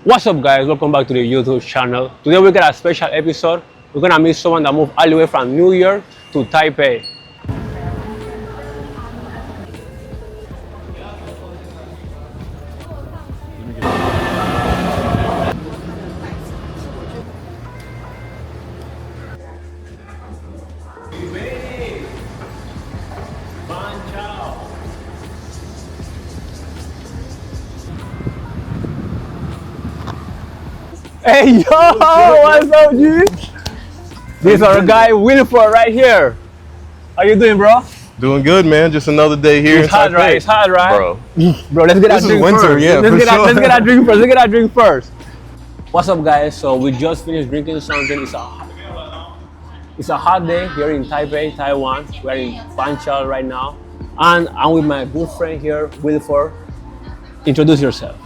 What's up guys, welcome back to the YouTube channel. Today we got a special episode. We're gonna meet someone that moved all the way from New York to Taipei. Hey yo, what's up, G? This is our guy Wilford right here. How you doing, bro? Doing good, man. Just another day here. It's hot, right? It's hot, right? Bro, let's get this our is drink winter, first. yeah, let's for get sure. let's get our drink first. Let's get our drink first. What's up, guys? So we just finished drinking something. It's a hot day here in Taipei, Taiwan. We're in Panchal right now, and I'm with my good friend here, Wilford. Introduce yourself.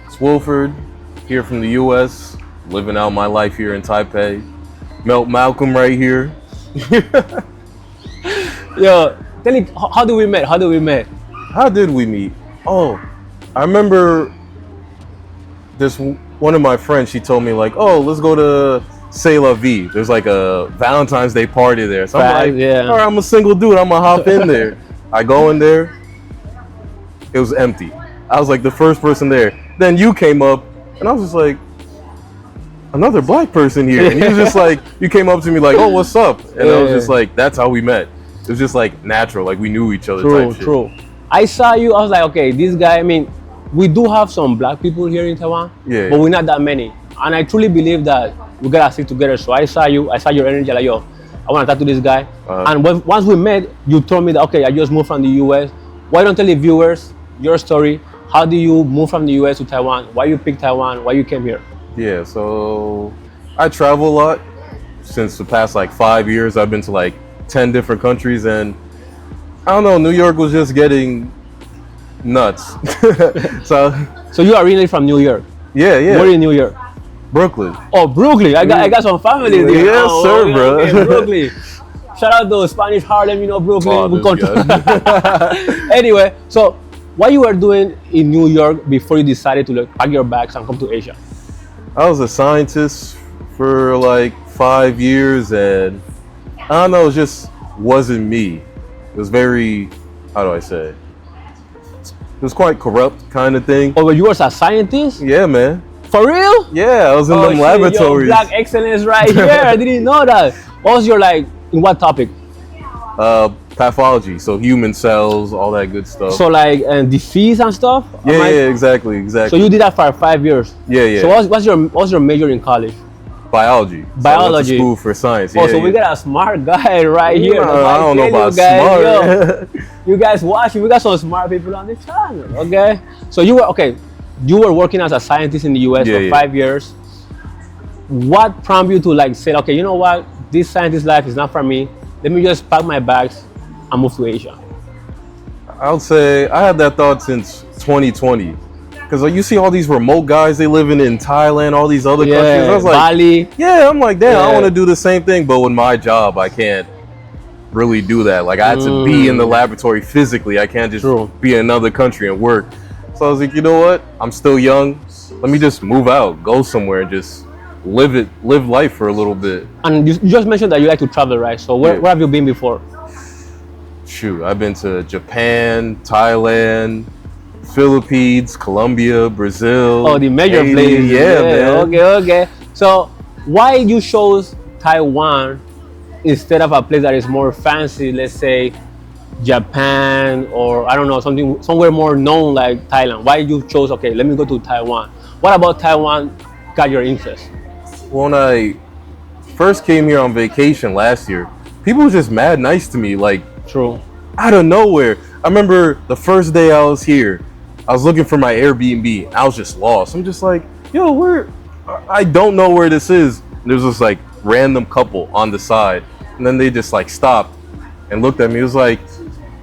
it's Wilford, here from the U.S., living out my life here in Taipei. Malcolm right here. Yo, tell me, how do we met? How do we met? How did we meet? Oh, I remember this one of my friends, she told me like, oh, let's go to C'est La Vie. There's like a Valentine's Day party there. So I'm like, yeah. all right, I'm a single dude, I'm gonna hop in there. I go in there, it was empty. I was like the first person there. Then you came up, and I was just like, another black person here. And he was just like, you came up to me like, oh, what's up? And I was just like, that's how we met. It was just like natural, like we knew each other. True, type shit. true. I saw you, I was like, okay, this guy, I mean, we do have some black people here in Taiwan, Yeah. but we're not that many. And I truly believe that we gotta stick together. So I saw you, I saw your energy, like, yo, I wanna talk to this guy. And once we met, you told me that, okay, I just moved from the US. Why don't tell the viewers your story? How do you move from the US to Taiwan? Why you pick Taiwan? Why you came here? Yeah, so I travel a lot. Since the past like 5 years, I've been to like 10 different countries, and I don't know, New York was just getting nuts. So you are really from New York? yeah. Where in New York? Brooklyn. Oh, Brooklyn. I got some family there. Yes, Oh, sir, okay, bro. okay, Brooklyn. Shout out to Spanish Harlem, you know, Brooklyn. Oh, We this come guy. to Anyway, so what you were doing in New York before you decided to like, pack your bags and come to Asia? I was a scientist for like 5 years, and I don't know, it just wasn't me. It was very, how do I say? It was quite corrupt kind of thing. Oh, but you were a scientist? Yeah, man. For real? Yeah, I was in them Shit, laboratories. Yo, black excellence right here. I didn't know that. What was your like, in what topic? Pathology, so human cells, all that good stuff. So like disease and stuff? yeah, exactly. So you did that for 5 years? Yeah. So what's your major in college? Biology. So I went to Biology. school for science. Oh, so we got a smart guy right here. No, I don't know about smart. smart. You guys watching, we got some smart people on the channel, okay? So you were working as a scientist in the US for 5 years. What prompted you to like say, okay, you know what, this scientist life is not for me. Let me just pack my bags and move to Asia. I would say I had that thought since 2020. Because like, you see all these remote guys, they living in Thailand, all these other countries. I was like, Bali. yeah, I'm like, damn, I want to do the same thing. But with my job, I can't really do that. Like, I had to be in the laboratory physically. I can't just be in another country and work. So I was like, you know what? I'm still young. Let me just move out, go somewhere, and just live life for a little bit. And you just mentioned that you like to travel, right? So where have you been before? Shoot, I've been to Japan, Thailand, Philippines, Colombia, Brazil. Oh, the major Haiti. places. Yeah, man. Okay. So why you chose Taiwan instead of a place that is more fancy, let's say Japan, or I don't know, somewhere more known like Thailand? Why you chose, okay, let me go to Taiwan? What about Taiwan got your interest? When I first came here on vacation last year, people were just mad nice to me, like True. out of nowhere. I remember the first day I was here, I was looking for my Airbnb. I was just lost. I'm just like, yo, I don't know where this is. And there's this like random couple on the side. And then they just like stopped and looked at me. It was like,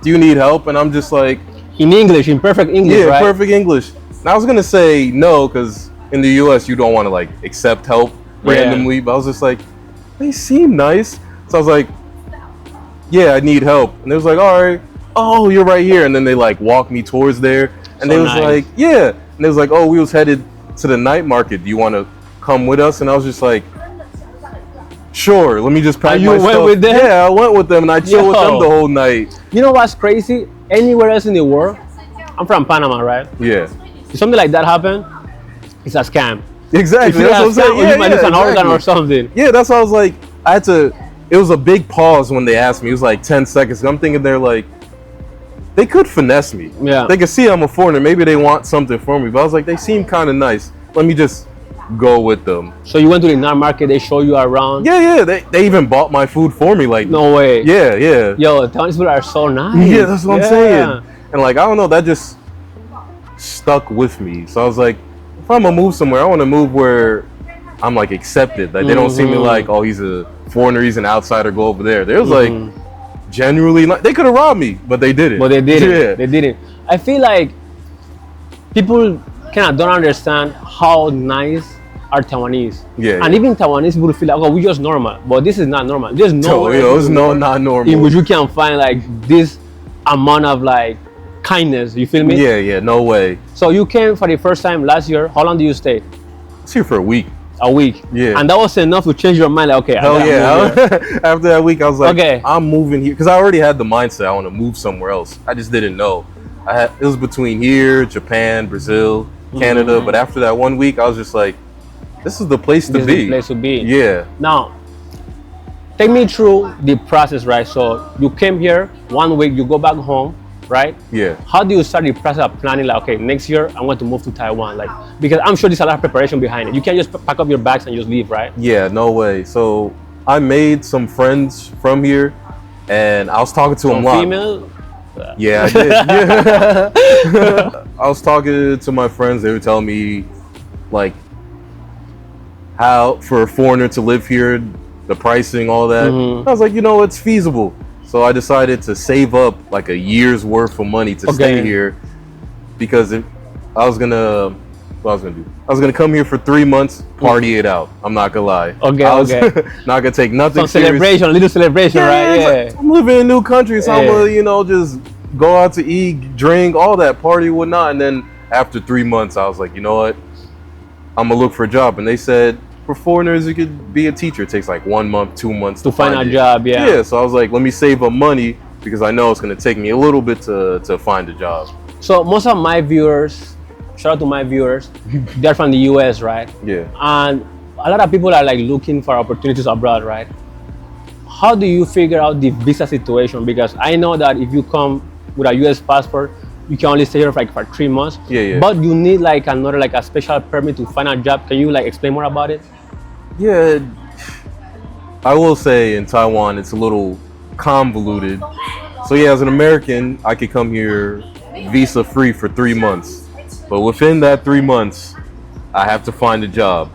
do you need help? And I'm just like, in English, in perfect English, yeah, right? perfect English. And I was gonna say no, because in the US you don't want to like accept help randomly. But I was just like, they seem nice. So I was like, yeah, I need help. And they was like, all right, oh, you're right here. And then they like walked me towards there. And they was like, yeah. And they was like, oh, we was headed to the night market. Do you want to come with us?" And I was just like, "Sure, let me just pack you my went stuff." with them? Yeah, I went with them, and I chilled with them the whole night. You know what's crazy? Anywhere else in the world, I'm from Panama, right? Yeah, If something like that happen, it's a scam. exactly. If That's what I'm saying. you might lose an organ exactly. or something. Yeah, that's why I was like, I had to. It was a big pause when they asked me. It was like 10 seconds. I'm thinking they're like, they could finesse me. Yeah. They could see I'm a foreigner. Maybe they want something for me. But I was like, they seem kind of nice. Let me just go with them. So you went to the night market, they show you around? Yeah. They even bought my food for me. Like, No way. Yeah. Yo, Taiwanese people are so nice. Yeah, that's what I'm saying. And like, I don't know, that just stuck with me. So I was like, if I'm gonna move somewhere, I want to move where I'm like accepted. Like, they don't see me like, oh, he's a foreigner, he's an outsider, go over there. They was like, genuinely, like, they could have robbed me, but they didn't. But they didn't. Yeah. They didn't. I feel like people kind of don't understand how nice are Taiwanese. Yeah. And even Taiwanese people feel like, oh, we're just normal. But this is not normal. There's no It's not normal. in which you can find like this amount of like kindness. You feel me? Yeah, no way. So you came for the first time last year. How long did you stay? I was here for a week. A week. Yeah. And that was enough to change your mind. Like, okay. Hell yeah. After that week, I was like, Okay. I'm moving here. Because I already had the mindset I want to move somewhere else. I just didn't know. It was between here, Japan, Brazil, Canada. But after that 1 week, I was just like, this is the place to This is be. the place to be. Yeah. Now, take me through the process, right? So you came here 1 week, you go back home, right? Yeah. How do you start the process of planning? Like, okay, next year I want to move to Taiwan. Like, because I'm sure there's a lot of preparation behind it. You can't just pack up your bags and just leave, right? Yeah, no way. So I made some friends from here, and I was talking to them a lot. Female. Yeah, I did. Yeah. I was talking to my friends. They were telling me, like, how for a foreigner to live here, the pricing, all that. I was like, it's feasible. So I decided to save up like a year's worth of money to stay here, because I was gonna come here for 3 months, party it out. I'm not gonna lie. Okay, I was not gonna take nothing Some serious. celebration, a little celebration, right? Yeah. Like, I'm living in a new country, so I'm gonna, just go out to eat, drink, all that, party, whatnot. And then after 3 months, I was like, you know what? I'm gonna look for a job. And they said, for foreigners, you could be a teacher. It takes like 1 month, 2 months To find a job, yeah. Yeah, so I was like, let me save up money, because I know it's gonna take me a little bit to find a job. So most of my viewers, shout out to my viewers, they're from the US, right? Yeah. And a lot of people are like looking for opportunities abroad, right? How do you figure out the visa situation? Because I know that if you come with a US passport, you can only stay here for 3 months. Yeah. But you need like another, like a special permit to find a job. Can you like explain more about it? Yeah, I will say in Taiwan it's a little convoluted. So yeah, as an American, I could come here visa free for 3 months. But within that 3 months, I have to find a job.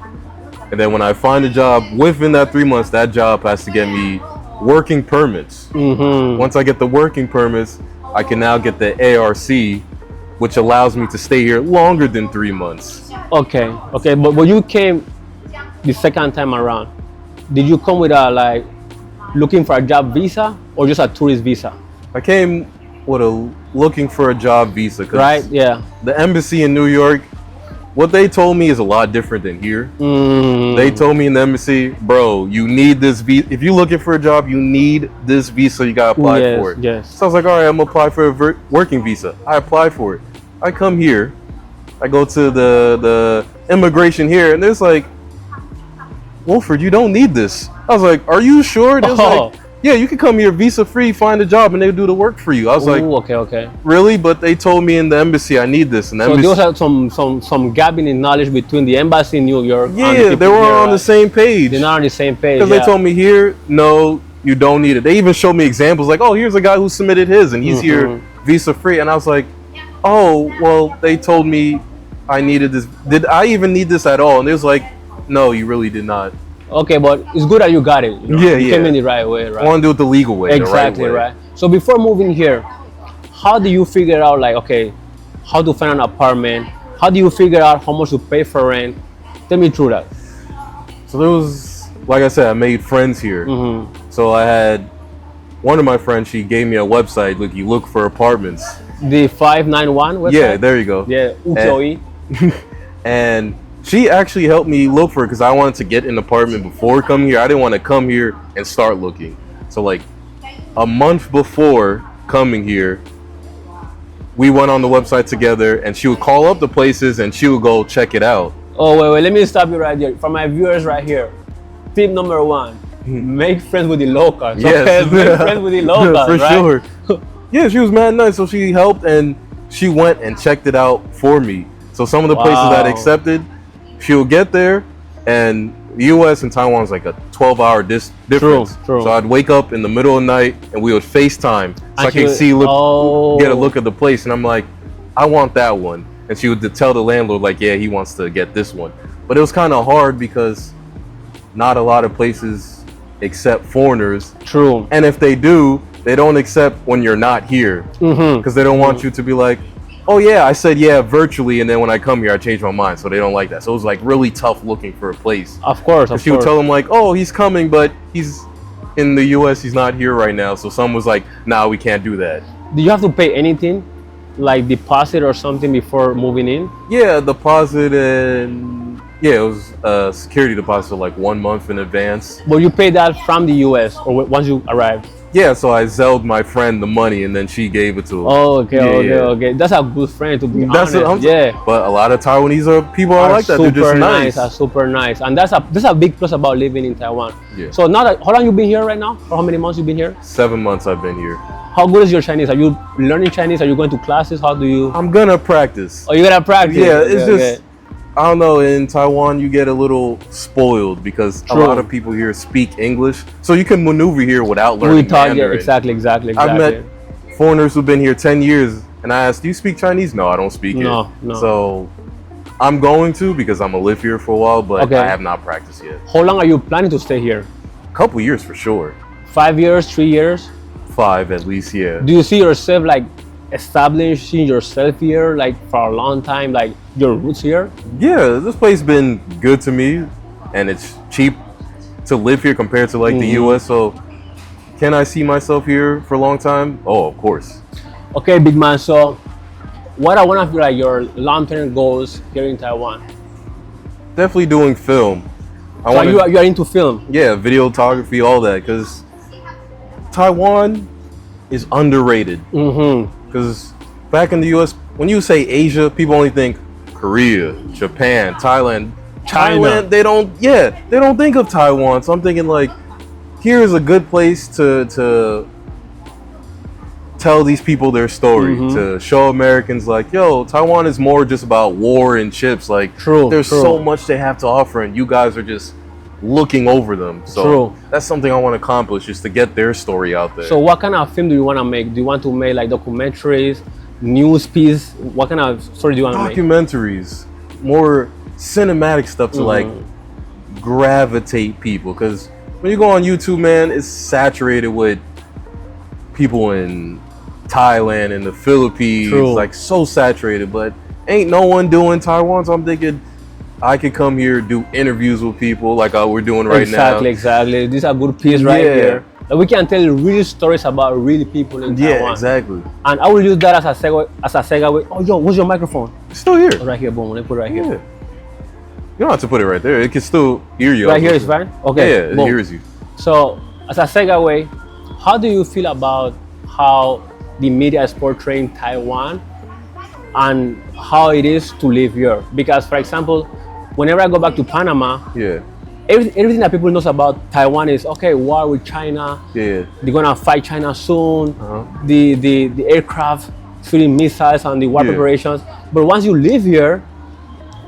And then when I find a job within that 3 months, that job has to get me working permits. Once I get the working permits, I can now get the ARC, which allows me to stay here longer than 3 months. Okay. But when you came the second time around, did you come with a like looking for a job visa or just a tourist visa? I came with a looking for a job visa. Right? Yeah. The embassy in New York, what they told me is a lot different than here. They told me in the embassy, bro, you need this visa. If you're looking for a job, you need this visa. You gotta apply for it. Yes. So I was like, all right, I'm gonna apply for a working visa. I apply for it. I come here. I go to the immigration here, and there's like, Wilford, you don't need this. I was like, are you sure? There's like, yeah, you can come here visa free, find a job, and they do the work for you. I was like, okay. really? But they told me in the embassy I need this. And the So embassy, there was some gap in knowledge between the embassy in New York. yeah, and the they people were here, on the same page. They're not on the same page. Because they told me here, no, you don't need it. They even showed me examples like, oh, here's a guy who submitted his and he's here visa free. And I was like, oh, well, they told me I needed this. Did I even need this at all? And it was like, no, you really did not. Okay, but it's good that you got it. You came in the right way, right? I want to do it the legal way. Exactly, the right. So before moving here, how do you figure out like, okay, how to find an apartment? How do you figure out how much to pay for rent? Tell me through that. So there was, like I said, I made friends here. So I had one of my friends, she gave me a website. Look, you look for apartments. The 591 website? Yeah, there you go. Yeah, Ukioi. And She actually helped me look for it because I wanted to get an apartment before coming here. I didn't want to come here and start looking. So like a month before coming here, we went on the website together, and she would call up the places and she would go check it out. Oh, wait, let me stop you right there. For my viewers right here, tip number one, make friends with the locals. Yes. Okay? Make friends with the locals, For right? sure. Yeah, she was mad nice, so she helped and she went and checked it out for me. So some of the places that I accepted, she would get there, and the U.S. and Taiwan is like a 12-hour difference. True. So I'd wake up in the middle of the night and we would FaceTime so I could get a look at the place, and I'm like, I want that one. And she would tell the landlord like, yeah, he wants to get this one. But it was kind of hard because not a lot of places accept foreigners. True. And if they do, they don't accept when you're not here because they don't want you to be like, oh yeah, I said yeah virtually, and then when I come here I change my mind. So they don't like that. So it was like really tough looking for a place. Of course. She would tell them like, oh, he's coming, but he's in the US, he's not here right now. So someone was like, nah, we can't do that. Do you have to pay anything, like deposit or something before moving in? Yeah, deposit, and yeah, it was a security deposit like 1 month in advance. But you pay that from the US or once you arrive? Yeah, so I Zelled my friend the money, and then she gave it to him. Oh, okay. That's a good friend, to be honest. But a lot of Taiwanese people are like that. They're just nice. Are super nice, and that's a big plus about living in Taiwan. Yeah. So now how long you been here right now? Or how many months you been here? 7 months I've been here. How good is your Chinese? Are you learning Chinese? Are you going to classes? How do you? I'm gonna practice. Oh, you gotta practice. Yeah, it's just I don't know. In Taiwan, you get a little spoiled because a lot of people here speak English, so you can maneuver here without learning Mandarin. Exactly. I've met foreigners who've been here 10 years, and I asked, "Do you speak Chinese?" No, I don't speak it. No. So I'm going to, because I'm gonna live here for a while, but I have not practiced yet. How long are you planning to stay here? A couple years for sure. 5 years, 3 years? 5 at least, yeah. Do you see yourself like establishing yourself here like for a long time, like your roots here? Yeah, this place been good to me, and it's cheap to live here compared to like the US. So can I see myself here for a long time? Oh, of course. Okay, big man. So what are one of your, like, your long-term goals here in Taiwan? Definitely doing film. You are into film? Yeah, videography, all that, because Taiwan is underrated. Because back in the US, when you say Asia, people only think Korea, Japan, Thailand. China. They don't think of Taiwan. So I'm thinking like, here's a good place to tell these people their story, to show Americans like, yo, Taiwan is more just about war and chips. Like, there's so much they have to offer, and you guys are just looking over them. So that's something I want to accomplish, is to get their story out there. So what kind of film do you want to make? Do you want to make like documentaries, news piece? What kind of story do you want to make? Documentaries, more cinematic stuff to like gravitate people. Because when you go on YouTube, man, it's saturated with people in Thailand and the Philippines. Like, so saturated, but ain't no one doing Taiwan. So I'm thinking I could come here, do interviews with people like we're doing right now. Exactly. This is a good piece right here. Like, we can tell real stories about real people in Taiwan. Yeah, exactly. And I will use that as a segue. Oh, yo, where's your microphone? It's still here. Oh, right here, boom. Let me put it right here. Yeah. You don't have to put it right there. It can still hear you. Right here is fine? Okay. Yeah, it hears you. So, as a segue, how do you feel about how the media is portraying Taiwan and how it is to live here? Because, for example, whenever I go back to Panama, everything that people knows about Taiwan is, okay, war with China. They're gonna fight China soon. The aircraft shooting missiles and the war preparations. But once you live here,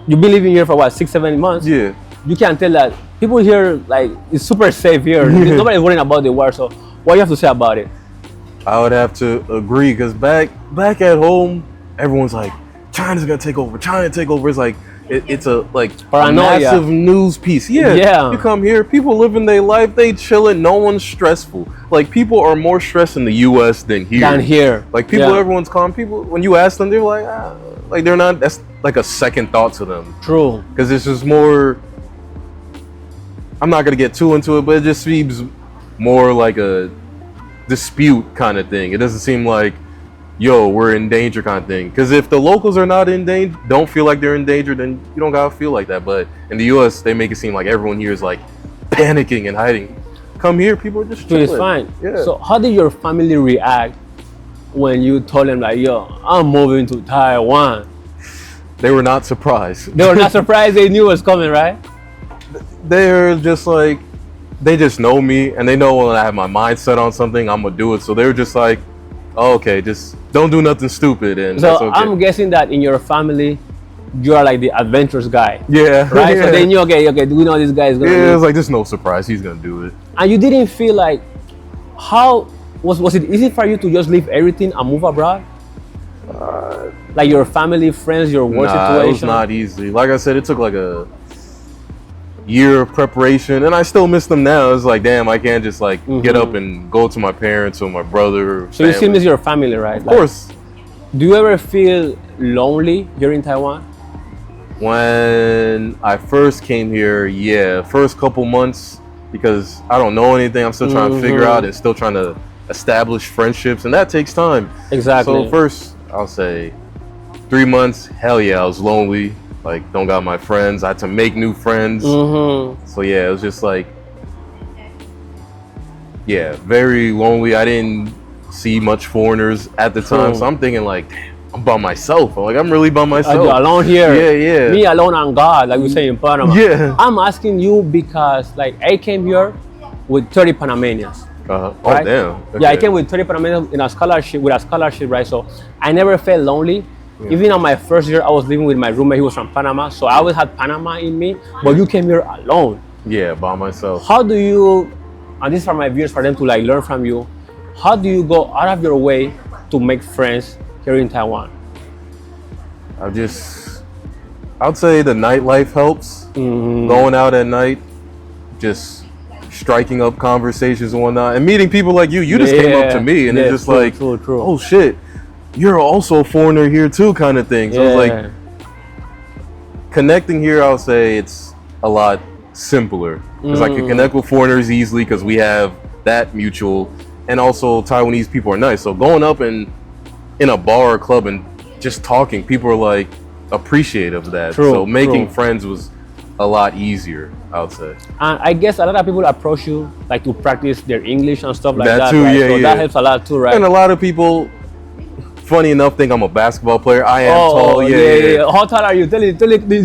you've been living here for what, 6-7 months? You can tell that people here, like, it's super safe here. Nobody's worrying about the war. So what do you have to say about it? I would have to agree, because back at home, everyone's like, China's gonna take over. China take over. It's like it's a massive news piece. You come here, people living their life, they chilling, no one's stressful. Like, people are more stressed in the US than here. Like, people, everyone's calm. People, when you ask them, they're like, like, they're not, that's like a second thought to them. Because it's just more, I'm not gonna get too into it, but it just seems more like a dispute kind of thing. It doesn't seem like yo, we're in danger kind of thing. Because if the locals are not in danger, don't feel like they're in danger, then you don't gotta feel like that. But in the U.S., they make it seem like everyone here is like panicking and hiding. Come here, people are just chilling. It's fine. Yeah. So how did your family react when you told them like, yo, I'm moving to Taiwan? They were not surprised. They were not surprised. They knew it was coming, right? They're just like, they just know me, and they know when I have my mind set on something, I'm gonna do it. So they were just like, oh, okay, just don't do nothing stupid, and So that's okay. I'm guessing that in your family, you are like the adventurous guy. Yeah. Right? Yeah. So they knew, okay, do we know this guy is gonna Yeah, it do? was like, there's no surprise, he's gonna do it. And you didn't feel like, how was it easy for you to just leave everything and move abroad? Like your family, friends, your work Nah, situation? it was not easy. Like I said, it took like a year of preparation, and I still miss them now. It's like, damn, I can't just like get up and go to my parents or my brother. Or So you still miss your family, right? Of course. Do you ever feel lonely here in Taiwan? When I first came here, yeah, first couple months, because I don't know anything. I'm still trying to figure out and still trying to establish friendships, and that takes time. Exactly. So first, I'll say 3 months, hell yeah, I was lonely. Like, don't got my friends. I had to make new friends. So yeah, it was just like, yeah, very lonely. I didn't see much foreigners at the time, so I'm thinking like, damn, I'm by myself. Like, I'm really by myself. Alone here. Yeah. Me alone and God, like we say in Panama. Yeah. I'm asking you because like I came here with 30 Panamanians. Oh Right? damn. Yeah, I Okay. came with 30 Panamanians in a scholarship, right? So I never felt lonely. Even on my first year, I was living with my roommate. He was from Panama, so I always had Panama in me. But you came here alone. Yeah, by myself. How do you, and this is for my viewers, for them to like learn from you, how do you go out of your way to make friends here in Taiwan? I'd say the nightlife helps. Going out at night, just striking up conversations and whatnot, and meeting people like you. You just came up to me, and it's just true, like, true. oh shit, you're also a foreigner here too, kind of thing. So it's like connecting here. I'll say it's a lot simpler because I can connect with foreigners easily because we have that mutual, and also Taiwanese people are nice. So going up and in a bar or club and just talking, people are like appreciative of that. So making friends was a lot easier, I would say. And I guess a lot of people approach you like to practice their English and stuff like that. Too, right? yeah, So yeah. that helps a lot too, right? And a lot of people, funny enough, think I'm a basketball player. I am tall. Yeah. How tall are you? Tell me,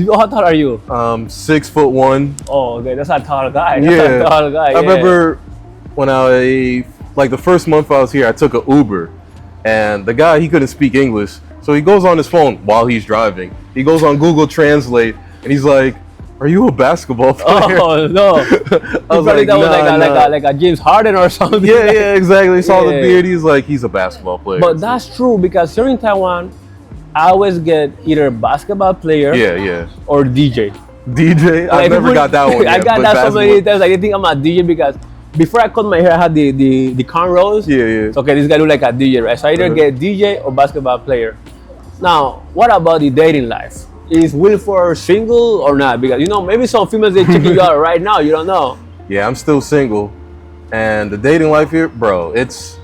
how tall are you? 6'1". Oh, okay, that's a tall guy. That's a tall guy. I remember when like the first month I was here, I took an Uber, and the guy, he couldn't speak English, so he goes on his phone while he's driving. He goes on Google Translate, and he's like, "Are you a basketball player?" Oh no! I was like, that was like a James Harden or something. Yeah, exactly. He saw the Yeah. beard. He's like, he's a basketball player. But that's true because here in Taiwan, I always get either basketball player yeah. or DJ. DJ, I Like, never people- got that one. I yet, got but that so many basketball- times. Like, they think I'm a DJ because before I cut my hair, I had the cornrows. Yeah. So, okay, this guy look like a DJ, right? So I either get DJ or basketball player. Now, what about the dating life? Is Wilford single or not? Because maybe some females they checking you out right now. You don't know. Yeah, I'm still single, and the dating life here, bro, it's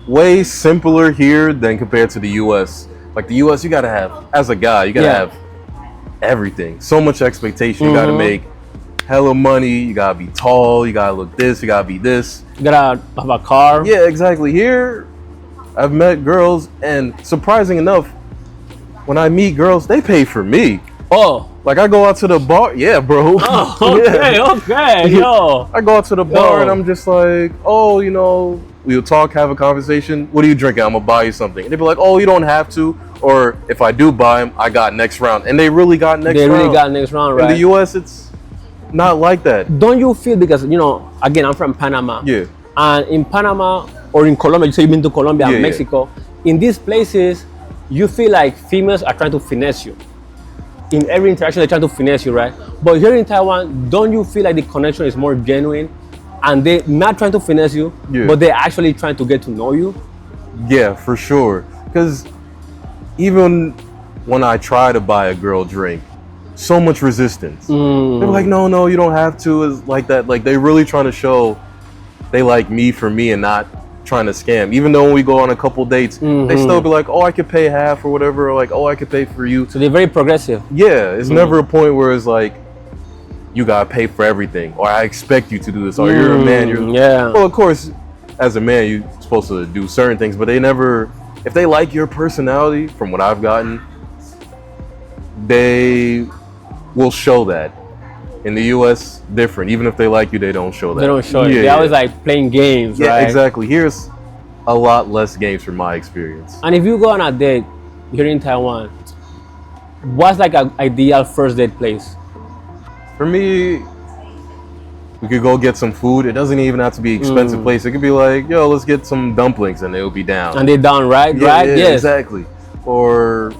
way simpler here than compared to the U.S. Like the U.S., you gotta have, as a guy, you gotta have everything. So much expectation. You gotta make hella money. You gotta be tall. You gotta look this. You gotta be this. You gotta have a car. Yeah, exactly. Here, I've met girls, and surprising enough, when I meet girls, they pay for me. Oh. Like, I go out to the bar. Yeah, bro. Oh, okay, Yeah. okay, yo. I go out to the bar and I'm just like, oh, we'll talk, have a conversation. What are you drinking? I'm gonna buy you something. And they'd be like, oh, you don't have to. Or if I do buy them, I got next round. And they really got next round. They really got next round, right? In the US, it's not like that. Don't you feel, because, again, I'm from Panama. Yeah. And in Panama or in Colombia, you say you've been to Colombia and Mexico. In these places, you feel like females are trying to finesse you. In every interaction, they're trying to finesse you, right? But here in Taiwan, don't you feel like the connection is more genuine and they're not trying to finesse you, but they're actually trying to get to know you? Yeah, for sure. Because even when I try to buy a girl drink, so much resistance. They're like, no, you don't have to. It's like that. Like, they really trying to show they like me for me and not trying to scam. Even though when we go on a couple dates, they still be like, oh, I could pay half or whatever, or like, oh, I could pay for you. So they're very progressive. Yeah, it's never a point where it's like, you gotta pay for everything, or I expect you to do this, or you're a man. Well, of course, as a man, you're supposed to do certain things, but they never. If they like your personality, from what I've gotten, they will show that. In the U.S., different. Even if they like you, they don't show that. They don't show it. They always like playing games, yeah, right? Exactly. Here's a lot less games from my experience. And if you go on a date here in Taiwan, what's like an ideal first date place? For me, we could go get some food. It doesn't even have to be expensive place. It could be like, yo, let's get some dumplings, and they'll be down. And they're down, right? Yeah, right? Yeah, yes. Exactly. Or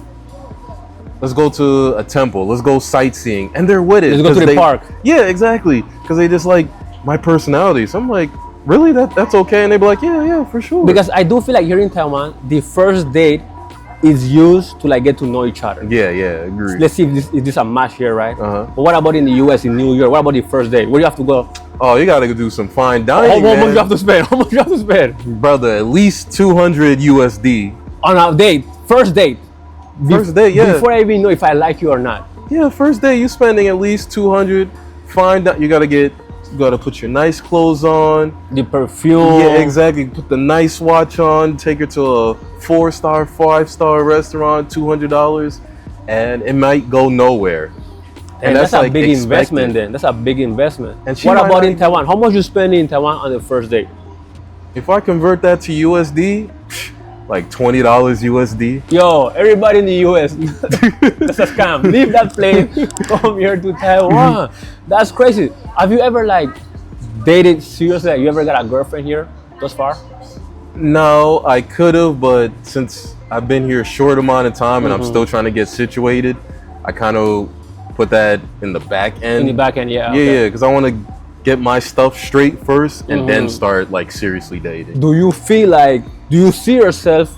let's go to a temple. Let's go sightseeing, and they're with it. Let's go to the park. Yeah, exactly. Because they just like my personality. So I'm like, really? That's okay? And they be like, yeah, for sure. Because I do feel like here in Taiwan, the first date is used to like get to know each other. Yeah, agree. Let's see if this a match here, right? Uh-huh. But what about in the US, in New York? What about the first date? Where do you have to go? Oh, you gotta do some fine dining. How much you have to spend? How much you have to spend? Brother, at least 200 USD. On a date, first date. First date, yeah. Before I even know if I like you or not. Yeah, first day you spending at least 200. Fine, you gotta put your nice clothes on. The perfume. Yeah, exactly. Put the nice watch on. Take her to a 4-star, 5-star restaurant. $200, and it might go nowhere. And that's like a big investment. Then that's a big investment. And what about in Taiwan? How much you spend in Taiwan on the first date? If I convert that to USD, like $20 USD. Yo, everybody in the US, that's a scam. Leave that plane, come here to Taiwan. That's crazy. Have you ever like dated seriously? Like, you ever got a girlfriend here thus far? No, I could have, but since I've been here a short amount of time and I'm still trying to get situated, I kind of put that in the back end. In the back end, yeah. Yeah, because I want to get my stuff straight first and then start like seriously dating. Do you see yourself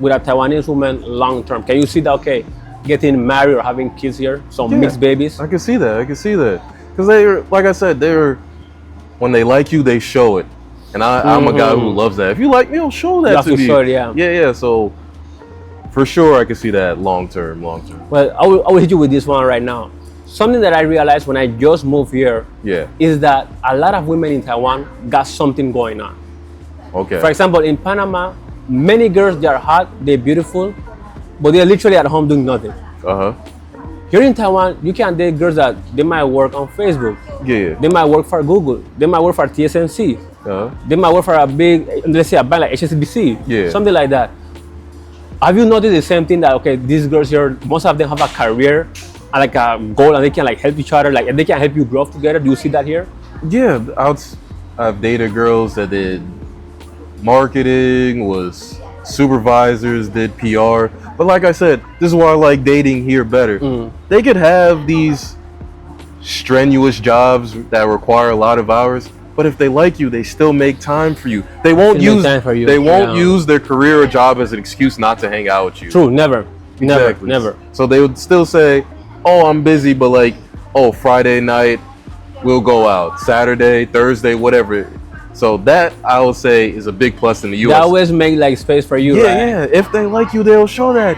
with a Taiwanese woman long term? Can you see that, okay, getting married or having kids here, some mixed babies? I can see that. Because they're, like I said, when they like you, they show it. And I'm a guy who loves that. If you like me, I'll show that to you. Show it, yeah. Yeah. So for sure, I can see that long term. Well, I will hit you with this one right now. Something that I realized when I just moved here is that a lot of women in Taiwan got something going on. Okay. For example, in Panama, many girls, they are hot, they're beautiful, but they're literally at home doing nothing. Here in Taiwan, you can date girls that they might work on Facebook. Yeah. They might work for Google. They might work for TSMC. They might work for a big, let's say a bank like HSBC. Yeah. Something like that. Have you noticed the same thing that, okay, these girls here, most of them have a career and like a goal and they can like help each other, like, and they can help you grow together? Do you see that here? Yeah, I've dated girls that did marketing, was supervisors, did PR. But like I said, this is why I like dating here better. They could have these strenuous jobs that require a lot of hours, but if they like you, they still make time for you. They won't use their career or job as an excuse not to hang out with you. True, never. So they would still say, oh, I'm busy, but like, oh, Friday night, we'll go out. Saturday, Thursday, whatever. So that, I would say, is a big plus in the U.S. They always make like space for you, right? Yeah. If they like you, they'll show that.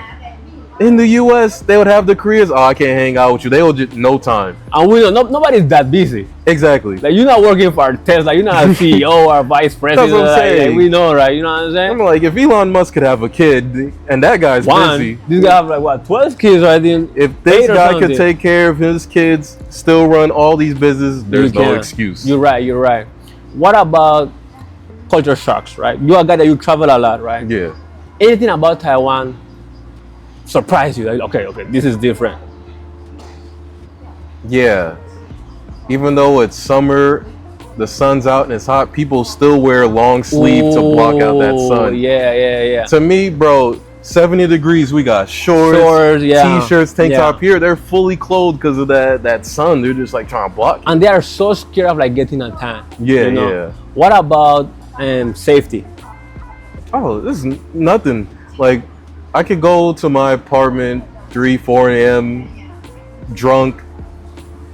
In the U.S., they would have the careers. Oh, I can't hang out with you. They will just no time. And we know nobody's that busy. Exactly. Like, you're not working for Tesla. You're not a CEO or vice president. That's what I'm saying. Like, we know, right? You know what I'm saying? I'm like, if Elon Musk could have a kid, and that guy's busy. This guy have like what, 12 kids, right? If this guy could take care of his kids, still run all these businesses, there's no excuse. You're right. What about culture shocks, right? You're a guy that you travel a lot, right? Yeah. Anything about Taiwan surprise you? Like, okay, this is different. Yeah. Even though it's summer, the sun's out and it's hot, people still wear long sleeve to block out that sun. Yeah. To me, bro, 70 degrees, we got shorts, t-shirts, tank top. Here, they're fully clothed because of that sun. They're just like trying to block. And they are so scared of like getting a tan. Yeah. What about safety? Oh, this is nothing. Like, I could go to my apartment 3-4 a.m. drunk,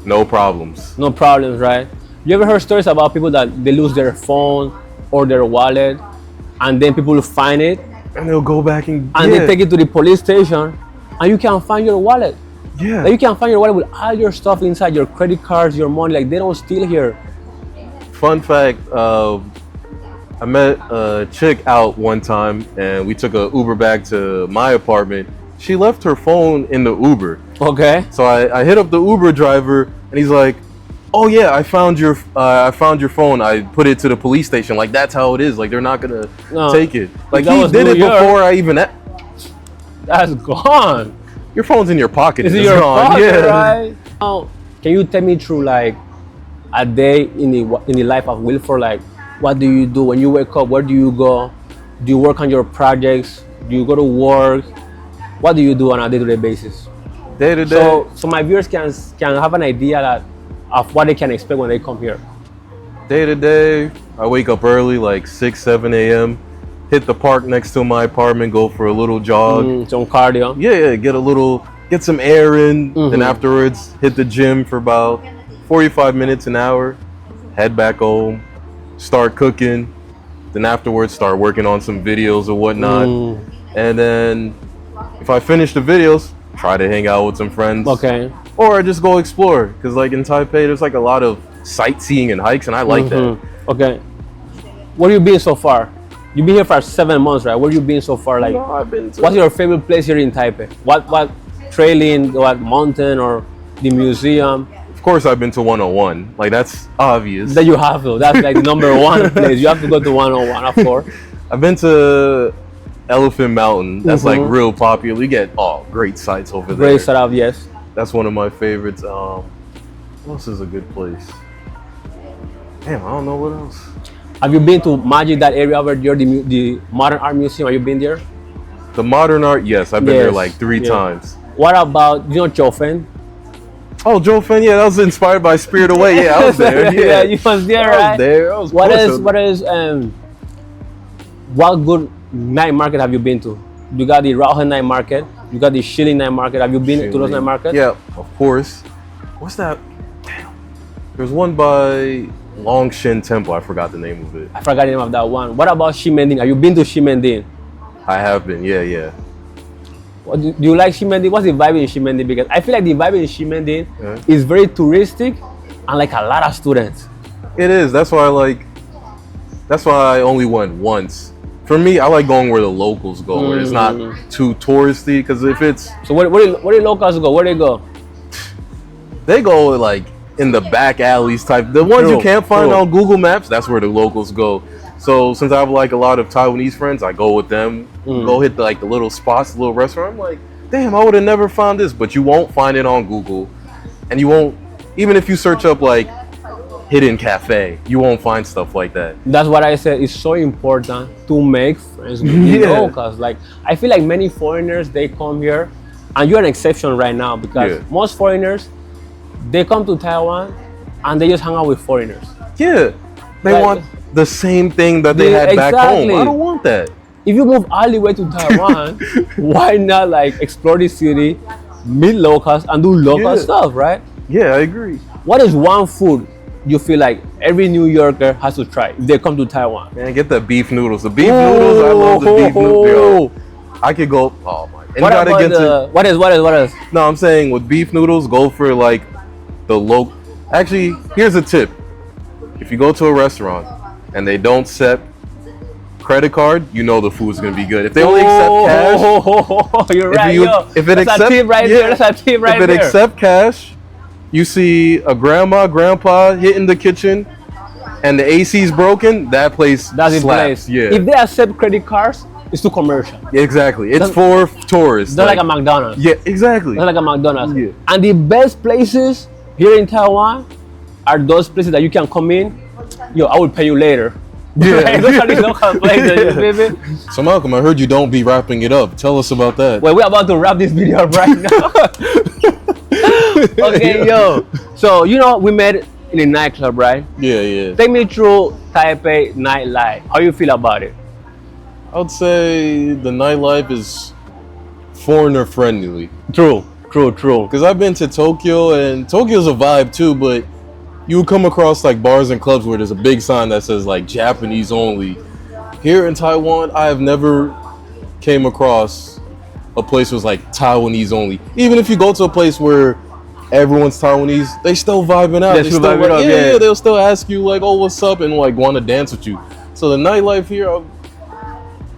no problems. No problems, right? You ever heard stories about people that they lose their phone or their wallet and then people will find it, And they'll go back and they take it to the police station, and you can find your wallet. Yeah. Like you can find your wallet with all your stuff inside, your credit cards, your money. Like they don't steal here. Fun fact, I met a chick out one time and we took a Uber back to my apartment. She left her phone in the Uber. Okay. So I hit up the Uber driver and he's like, "Oh yeah, I found your phone. I put it to the police station. Like that's how it is. Like they're not gonna take it. Like that he was did New it York. before I even. That's gone. Your phone's in your pocket. It's in It's your gone. pocket, Yeah. right? Now, can you tell me through like a day in the life of Wilford? Like, what do you do when you wake up? Where do you go? Do you work on your projects? Do you go to work? What do you do on a day-to-day basis? Day to day. So my viewers can have an idea of what they can expect when they come here. Day to day, I wake up early, like 6, 7 a.m. Hit the park next to my apartment, go for a little jog. Some cardio. Yeah, get some air in. Then afterwards, hit the gym for about 45 minutes, an hour. Head back home, start cooking. Then afterwards, start working on some videos or whatnot. And then if I finish the videos, try to hang out with some friends. Okay. Or I just go explore. Because like in Taipei, there's like a lot of sightseeing and hikes, and I like that. Okay. Where you been so far? You've been here for 7 months, right? Where you been so far? Like, No, I've been to- what's your favorite place here in Taipei? What trailing, what mountain or the museum Of course, I've been to 101. Like that's obvious. that you have to? That's like the number one place. You have to go to 101, of course. I've been to Elephant Mountain. That's like real popular. You get great sights over there. Great setup, yes. That's one of my favorites. What else is a good place? Damn, I don't know what else. Have you been to Magic, that area over there, the Modern Art Museum? Have you been there? The modern art, yes, I've been there Yes, like 3 yeah. times. What about, you know, Chofen? Oh, Joe Fenn, yeah, that was inspired by Spirit Away. Yeah, I was there. Yeah, you was there, I right? was there. I was What close. What good night market have you been to? You got the Rauhen night market. You got the Shilling night market. Have you been to those night markets? Yeah, of course. What's that? Damn. There's one by Longshin Temple. I forgot the name of it. I forgot the name of that one. What about Shimending? Have you been to Shimending? I have been. Yeah. Do you like Shimending? What's the vibe in Shimending? Because I feel like the vibe in Shimending is very touristic and like a lot of students. It is. That's why I only went once. For me, I like going where the locals go, where it's not too touristy. Because if it's, So where do locals go? Where they go? they go like in the back alleys type. The ones you can't find on Google Maps, that's where the locals go. So since I have like a lot of Taiwanese friends, I go with them. Go hit the little spots, the little restaurant. I'm like, damn, I would have never found this. But you won't find it on Google, and you won't, even if you search up like hidden cafe, you won't find stuff like that. That's what I said. It's so important to make friends with the locals. Like I feel like many foreigners, they come here, and you're an exception right now because most foreigners, they come to Taiwan and they just hang out with foreigners. Yeah, they Like, want the same thing that they had back home. I don't want that. If you move all the way to Taiwan, why not like explore the city, meet locals, and do local stuff, right? Yeah, I agree. What is one food you feel like every New Yorker has to try if they come to Taiwan? Man, get the beef noodles. The beef noodles, I love the beef noodles. Yo, I could go. Oh my! And What you gotta about get to. what is? No, I'm saying with beef noodles, go for like the local. Actually, here's a tip: if you go to a restaurant and they don't accept credit card, you know the food's gonna be good. If they only accept cash, You're right, if it that's accept, a tip right there. That's a tip right if it there. accept cash, you see a grandma, grandpa hitting the kitchen, and the AC's broken. That place That's the slaps. place. Yeah, If they accept credit cards, it's too commercial. exactly. It's That's- for tourists. They're like a McDonald's. Yeah, exactly. They're like a McDonald's. Yeah. And the best places here in Taiwan are those places that you can come in. Yo, I will pay you later. Yeah. Those are the local places, baby. So Malcolm, I heard you don't be wrapping it up. Tell us about that. Well, we're about to wrap this video up right now. Okay, yo. So, you know, we met in a nightclub, right? Yeah. Take me through Taipei nightlife. How you feel about it? I would say the nightlife is foreigner friendly. True. Because I've been to Tokyo, and Tokyo's a vibe too, but you would come across like bars and clubs where there's a big sign that says like Japanese only. here in Taiwan, I have never came across a place was like Taiwanese only. Even if you go to a place where everyone's Taiwanese, they still vibing out. They still vibing up, yeah, they'll still ask you like, "Oh, what's up?" and like want to dance with you. So the nightlife here,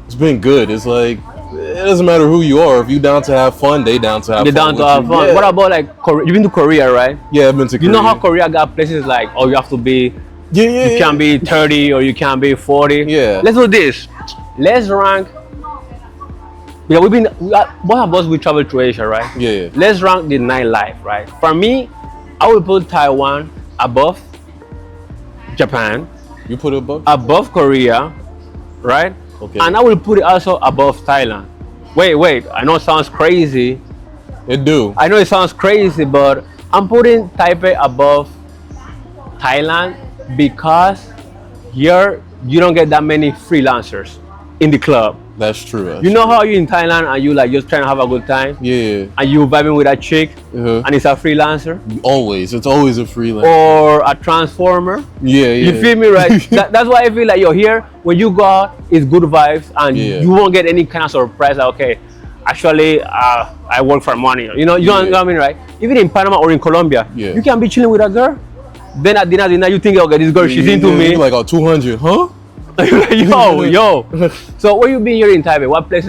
it's been good. It's like it doesn't matter who you are. If you down to have fun, they down to have They're fun. down to have fun. Yeah. What about like Korea? You've been to Korea, right? Yeah, I've been to Korea. You know how Korea got places like, oh, you have to be, you can't be 30 or you can't be 40. Yeah. Let's do this. Let's rank. Yeah, both of us we travel to Asia, right? Yeah. Let's rank the nightlife, right? For me, I would put Taiwan above Japan, You put it above? above Korea, right? Okay. And I will put it also above Thailand. Wait. I know it sounds crazy. It do. I know it sounds crazy, but I'm putting Taipei above Thailand because here you don't get that many freelancers in the club. That's true. You know how you in Thailand and you like just trying to have a good time Yeah. and you vibing with a chick Uh-huh. and it's a freelancer Always. It's always a freelance. or a transformer. Yeah. You feel me, right? That's why I feel like you're here. When you go out, it's good vibes and Yeah. you won't get any kind of surprise. Like, okay, actually, I work for money. You know what I mean, right? Even in Panama or in Colombia, Yeah. you can be chilling with a girl. Then at dinner, you think, okay, this girl, she's into me. You're like, oh, 200, huh? yo. So where you been here in Taipei? What place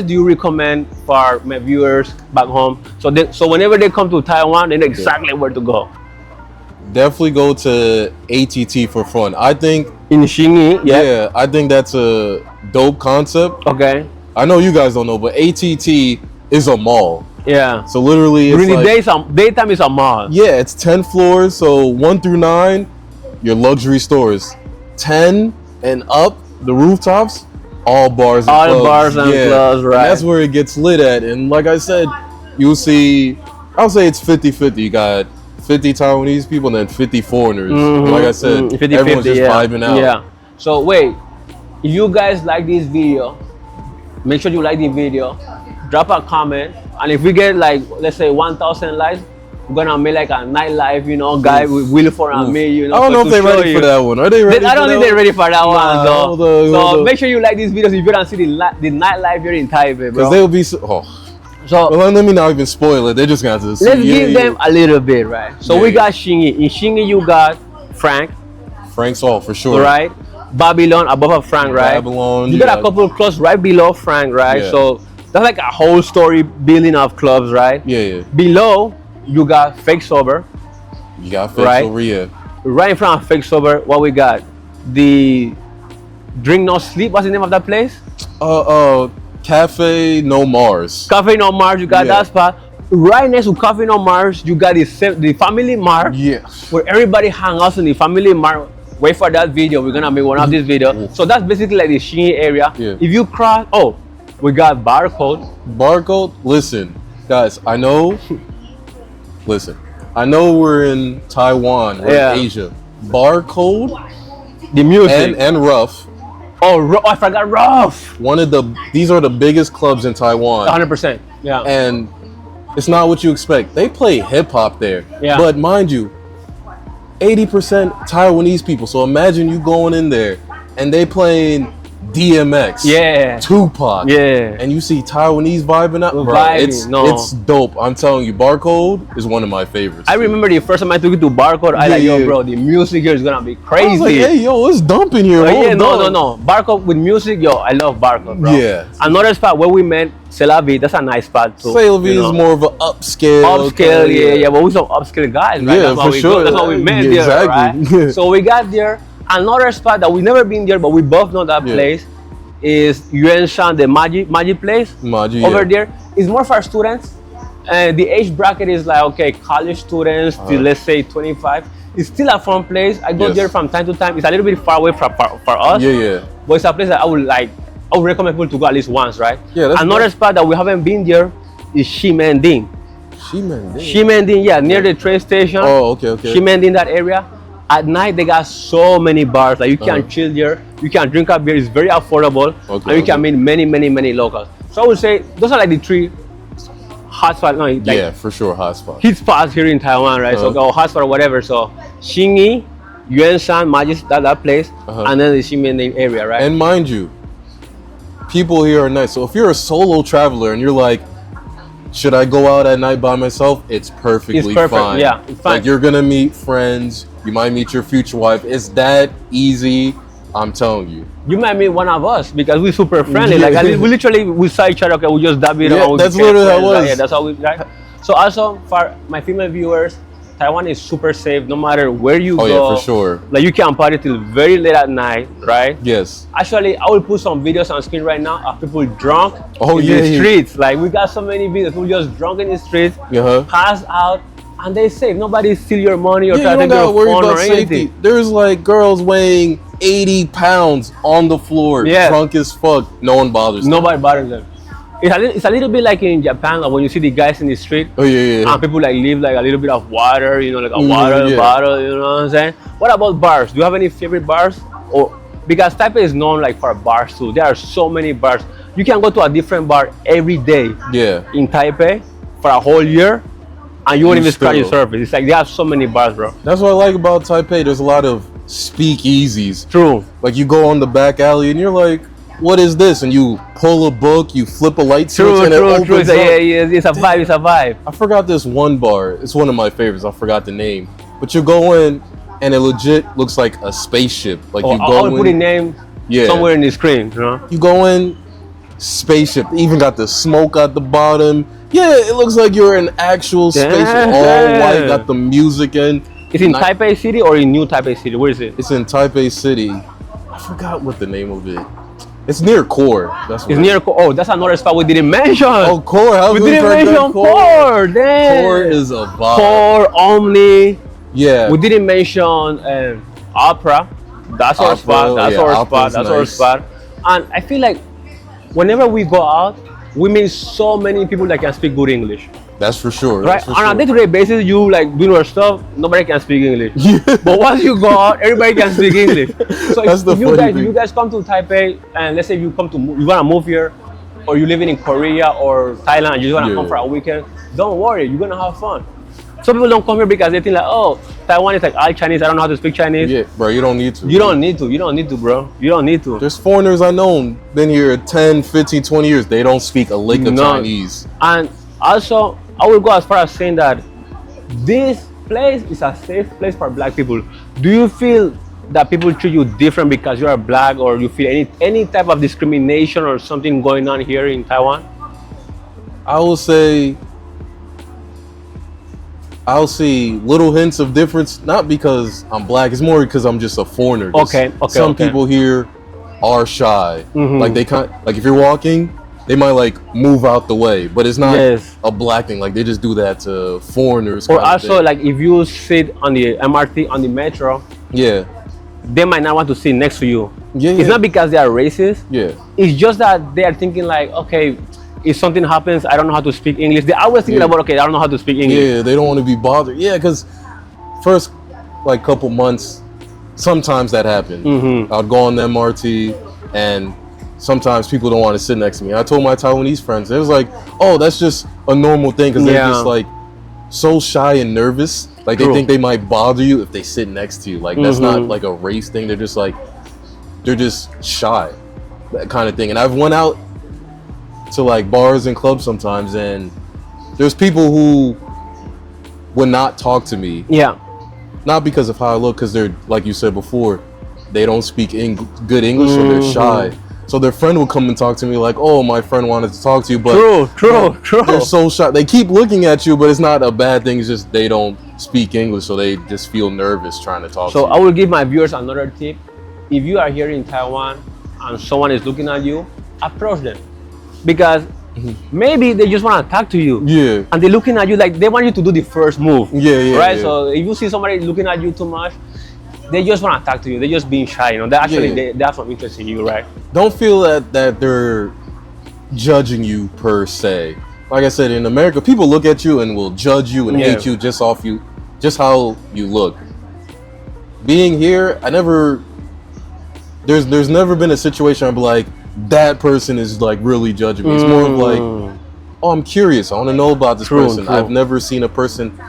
do you recommend for my viewers back home? So whenever they come to Taiwan, they know exactly where to go. Definitely go to ATT for fun. I think, In Xinyi, yeah. I think that's a dope concept. Okay. I know you guys don't know, but ATT is a mall. Yeah. So literally, it's During the like, daytime is a mall. yeah, it's 10 floors. So 1 through 9, your luxury stores. 10 and up, the rooftops, all bars and All clubs. bars and clubs, right. And that's where it gets lit at. And like I said, you'll see, I'll say it's 50-50. You got 50 Taiwanese people and then 50 foreigners. Mhm. Like I said, 50, everyone's just yeah. vibing out. Yeah. So wait, if you guys like this video, make sure you like the video, drop a comment, and if we get like, let's say 1,000 likes, we're gonna make like a nightlife, guy with Wilford and me, I don't know if they're ready for that one. Are they ready? I don't think they're ready for that one. Nah, So, hold on. make sure you like these videos if you don't see the nightlife here in Taipei, bro. Because they'll be so. So Well, let me not even spoil it. They're just gonna have to see. let's give them a little bit, right? So we Yeah. got Xinyi. In Xinyi, you got Frank, Frank's all for sure. right? Babylon above of Frank, right? Babylon. You got a couple of clubs right below Frank, right? Yeah. So that's like a whole story building of clubs, right? Yeah. Below, you got Fake Sober. You got Fix Right. over here. Right in front of Fake Sober, what we got? The Drink No Sleep. What's the name of that place? Cafe No Mars. Cafe No Mars. You got Yeah. that spot. Right next to Cafe No Mars, you got the Family Mart, Yeah. where everybody hang out in the Family Mart. Wait for that video. We're gonna make one of this video. So that's basically like the Xinyi area. Yeah. If you cross, we got Barcode. Barcode. Listen, guys. I know. Listen, I know we're in Taiwan, we're Yeah. in Asia. Barcode The music. and Rough. I forgot Rough. These are the biggest clubs in Taiwan, 100%. Yeah. and it's not what you expect. They play hip hop there, Yeah. but mind you, 80% Taiwanese people. So imagine you going in there and they playing DMX, Yeah. Tupac, Yeah. and you see Taiwanese vibing out. Bro, Vibing, no. it's dope. I'm telling you, Barcode is one of my favorites. I remember the first time I took it to Barcode, I like, Yeah. yo, bro, the music here is gonna be I crazy. was like, hey, yo, it's dumping here. But yeah, Hold on. no. Barcode with music, yo, I love Barcode, bro. Yeah. Another spot where we met, Selavi, that's a nice spot too. Salvi you know. is more of an upscale. Upscale, yeah, but we some upscale guys, right? Yeah, that's why for we sure. That's why we met Yeah, there, exactly. right? So we got there. Another spot that we never been there, but we both know that Yeah. place is Yuan Shan, the magic place. Maji, Over yeah. there. It's more for students. And the age bracket is like, okay, college students to let's say 25. It's still a fun place. I go Yes. there from time to time. It's a little bit far away for us. Yeah. But it's a place that I would recommend people to go at least once, right? Yeah, that's Another nice. spot that we haven't been there is Ximending. Ximending, yeah, near the train station. Oh, okay. Ximending, that area. At night, they got so many bars. Like you can chill there. You can drink a beer. It's very affordable. Okay, And you can meet many locals. So I would say those are like the three hotspots. No, like Yeah, for sure, hotspot. hit spots here in Taiwan, right? So hotspot or whatever. So Xinyi, Yuan Shan, Magis, that place, and then the Ximen area, right? And mind you, people here are nice. So if you're a solo traveler and you're like, should I go out at night by myself? It's perfectly fine. Yeah, it's fine. Like, you're gonna meet friends. You might meet your future wife. It's that easy. I'm telling you. You might meet one of us because we're super friendly. Yeah. Like we literally saw each other. Okay, we just dab it. Yeah, that's literally how it was. Like, yeah, that's how we. Right? So also for my female viewers, Taiwan is super safe no matter where you go. Oh yeah, for sure. Like you can party till very late at night, right? Yes. Actually, I will put some videos on screen right now of people drunk Oh, in yeah, the yeah. streets. Like we got so many videos, people just drunk in the streets, pass out, and they safe. Nobody steal your money or try to take your phone or anything. There's like girls weighing 80 pounds on the floor, drunk as fuck. No one bothers them. Nobody bothers them. It's a little bit like in Japan, like when you see the guys in the street. Oh yeah. And people like leave like a little bit of water, you know, like a water bottle, you know what I'm saying? What about bars? Do you have any favorite bars? Or because Taipei is known like for bars too. There are so many bars. You can go to a different bar every day. Yeah. In Taipei for a whole year, and you won't even scratch the surface. It's like they have so many bars, bro. That's what I like about Taipei. There's a lot of speakeasies. True. Like you go on the back alley and you're like, what is this? And you pull a book, you flip a light switch, and it opens up. It's a vibe. It's a vibe. I forgot this one bar. It's one of my favorites. I forgot the name. But you go in, and it legit looks like a spaceship. Like you go in. I'll put a name somewhere in the screen. You know. You go in, spaceship. Even got the smoke at the bottom. Yeah, it looks like you're in actual spaceship. All white. Got the music in. It's in Taipei City or in New Taipei City? Where is it? It's in Taipei City. I forgot what the name of it. It's near Core. It's near Core. Oh, that's another spot we didn't mention. Oh, Core. We didn't mention Core. Damn. Core is a vibe. Core, Omni. Yeah. We didn't mention Opera. That's our spot. That's our spot. That's our spot. And I feel like whenever we go out, we meet so many people that can speak good English. That's for sure. Right? On a day-to-day basis, you like doing your stuff, nobody can speak English. But once you go out, everybody can speak English. So if you guys come to Taipei, and let's say you wanna move here, or you're living in Korea or Thailand, you just wanna come for a weekend, don't worry, you're gonna have fun. Some people don't come here because they think like, oh, Taiwan is like all Chinese, I don't know how to speak Chinese. Yeah, bro, you don't need to. You don't need to, bro. You don't need to. There's foreigners I know, been here 10, 15, 20 years, they don't speak a lick of Chinese. And also, I will go as far as saying that this place is a safe place for black people. Do you feel that people treat you different because you are black, or you feel any type of discrimination or something going on here in Taiwan? I'll see little hints of difference, not because I'm black, it's more because I'm just a foreigner. Some people here are shy. Like like if you're walking, they might like move out the way, but it's not a black thing. Like they just do that to foreigners. Or also like if you sit on the MRT, on the metro, they might not want to sit next to you. It's not because they are racist. It's just that they are thinking like, okay, if something happens, I don't know how to speak English. They always thinking about, okay, I don't know how to speak English. Yeah, they don't want to be bothered. Yeah, because first like couple months, sometimes that happened. I'd go on the MRT and sometimes people don't want to sit next to me. I told my Taiwanese friends, it was like, oh, that's just a normal thing, because they're just like so shy and nervous. Like they think they might bother you if they sit next to you. Like that's not like a race thing. They're just like, they're just shy, that kind of thing. And I've went out to like bars and clubs sometimes, and there's people who would not talk to me. Not because of how I look, because they're, like you said before, they don't speak good English, so they're shy. So their friend will come and talk to me like, oh, my friend wanted to talk to you, but true. They're so shy. They keep looking at you, but it's not a bad thing. It's just they don't speak English, so they just feel nervous trying to talk to you. So I will give my viewers another tip. If you are here in Taiwan and someone is looking at you, approach them. Because maybe they just want to talk to you. And they're looking at you like they want you to do the first move. Right? So if you see somebody looking at you too much, they just want to talk to you. They're just being shy, you know. They actually they have some interest in you, right? Don't feel that they're judging you per se. Like I said, in America, people look at you and will judge you and hate you just how you look. Being here, there's never been a situation I'd be like, that person is like really judging me. It's more of like, oh, I'm curious. I want to know about this person. I've never seen a person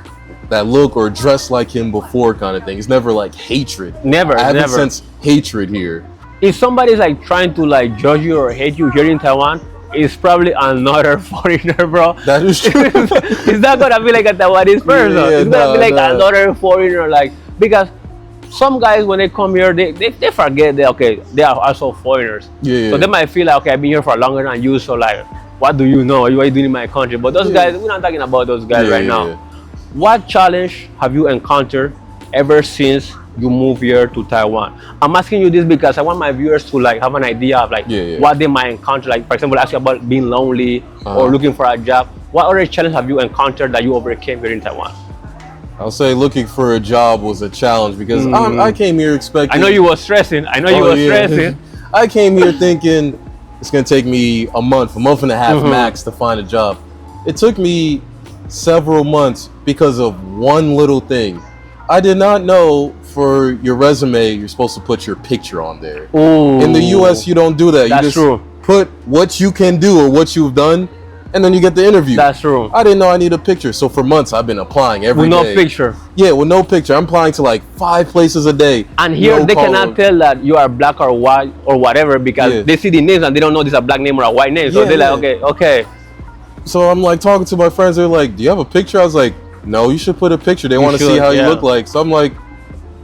that look or dress like him before kind of thing. It's never like hatred. Never, I haven't never. sensed hatred here. If somebody's like trying to like judge you or hate you here in Taiwan, it's probably another foreigner, bro. That is true. It's not gonna be like a Taiwanese person. Yeah, it's gonna be like another foreigner, like, because some guys when they come here, they forget that okay, they are also foreigners. Yeah. So they might feel like okay, I've been here for longer than you, so like, what do you know? What are you doing in my country? But those guys, we're not talking about those guys right now. What challenge have you encountered ever since you moved here to Taiwan? I'm asking you this because I want my viewers to like have an idea of like what they might encounter. Like for example, ask you about being lonely or looking for a job. What other challenge have you encountered that you overcame here in Taiwan? I'll say looking for a job was a challenge because I came here expecting. I know you were stressing. Stressing. I came here thinking it's gonna take me a month and a half max to find a job. It took me several months because of one little thing. I did not know for your resume you're supposed to put your picture on there. Ooh, in the US you don't do that. That's true. Put what you can do or what you've done, and then you get the interview. That's true. I didn't know I need a picture, so for months I've been applying every day. With no picture. Yeah, with no picture. I'm applying to like 5 places a day. And here they cannot tell that you are black or white or whatever because they see the names and they don't know this is a black name or a white name. So they're like, okay. So I'm like talking to my friends. They're like, "Do you have a picture?" I was like, "No, you should put a picture. They want to see how you look like." So I'm like,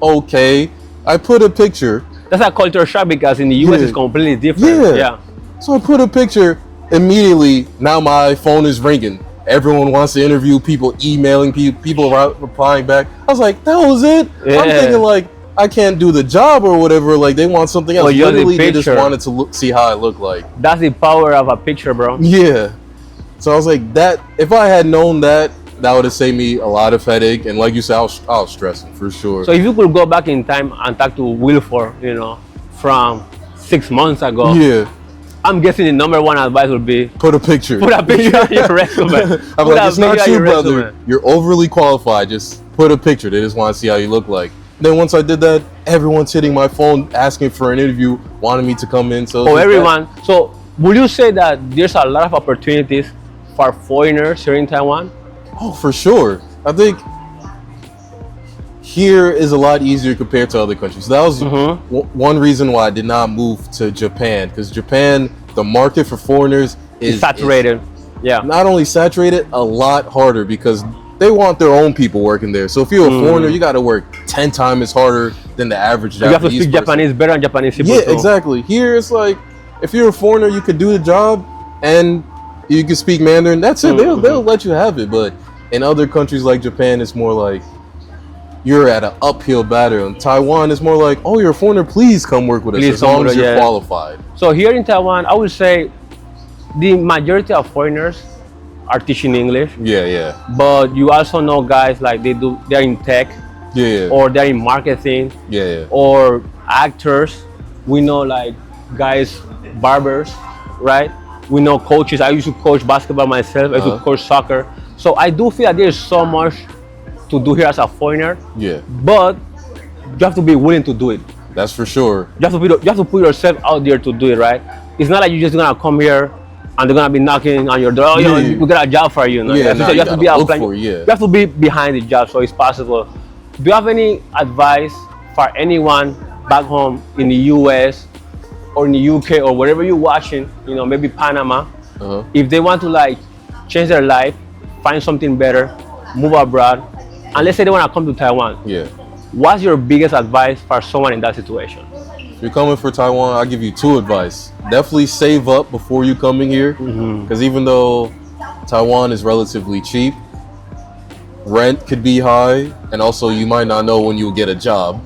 "Okay." I put a picture. That's a culture shock because in the US it's completely different. Yeah. So I put a picture. Immediately, now my phone is ringing. Everyone wants to interview people, emailing people replying back. I was like, that was it? Yeah. I'm thinking like, I can't do the job or whatever. Like they want something else. Well, literally, they just wanted to see how I look like. That's the power of a picture, bro. Yeah. So I was like, that. If I had known that, that would have saved me a lot of headache. And like you said, I was stressing for sure. So if you could go back in time and talk to Wilford, you know, from 6 months ago. Yeah. I'm guessing the number one advice would be put a picture. Put a picture on your resume. I'm like, it's not you, brother. You're overly qualified. Just put a picture. They just want to see how you look like. Then once I did that, everyone's hitting my phone asking for an interview, wanting me to come in. So everyone. So would you say that there's a lot of opportunities for foreigners here in Taiwan? Oh, for sure. I think here is a lot easier compared to other countries. That was one reason why I did not move to Japan, because Japan, the market for foreigners is saturated. Not only saturated, a lot harder because they want their own people working there. So if you're a foreigner, you got to work 10 times as harder than the average Japanese person. You have to speak Japanese better than Japanese people. Yeah, exactly. Here it's like, if you're a foreigner, you could do the job and you can speak Mandarin. That's it. They'll let you have it. But in other countries like Japan, it's more like, you're at an uphill battle. In Taiwan, it's more like, oh, you're a foreigner, please come work with us as long as you're qualified. So here in Taiwan, I would say the majority of foreigners are teaching English. Yeah. But you also know guys like they're in tech. Yeah. Or they're in marketing. Yeah. Or actors. We know like guys, barbers, right? We know coaches. I used to coach basketball myself. I used to coach soccer. So I do feel that there's so much to do here as a foreigner, but you have to be willing to do it. That's for sure. You have to put yourself out there to do it, right? It's not like you're just gonna come here and they're gonna be knocking on your door. Oh, you know, we got a job for you. You know? You have to be applying. You have to be behind the job, so it's possible. Do you have any advice for anyone back home in the US or in the UK or wherever you're watching? You know, maybe Panama. If they want to like change their life, find something better, move abroad. And let's say they want to come to Taiwan. What's your biggest advice for someone in that situation? If you're coming for Taiwan, I'll give you 2 advice. Definitely save up before you coming here. Because even though Taiwan is relatively cheap, rent could be high. And also you might not know when you'll get a job.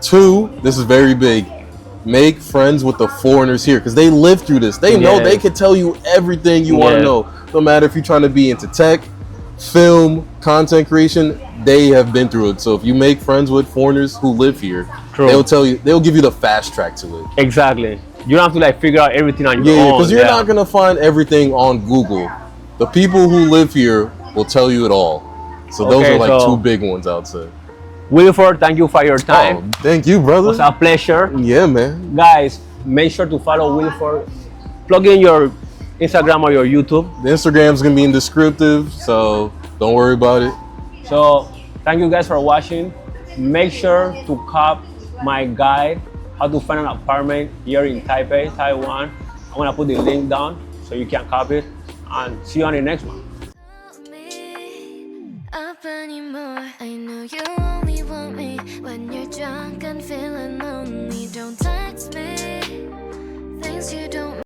2, this is very big. Make friends with the foreigners here because they live through this. They know they can tell you everything you want to know. No matter if you're trying to be into tech, film, content creation, they have been through it. So if you make friends with foreigners who live here, they'll give you the fast track to it. Exactly. You don't have to like figure out everything on your own. Yeah, because you're not gonna find everything on Google. The people who live here will tell you it all. So those are like 2 big ones, I would say. Wilford, thank you for your time. Oh, thank you, brother. It was a pleasure. Yeah, man. Guys, make sure to follow Wilford. Plug in your Instagram or your YouTube. The Instagram's gonna be in descriptive, so don't worry about it. So thank you guys for watching. Make sure to cop my guide, how to find an apartment here in Taipei, Taiwan. I'm gonna put the link down so you can copy it. And see you on the next one. Up anymore. I know you only want me when you're drunk and feeling lonely.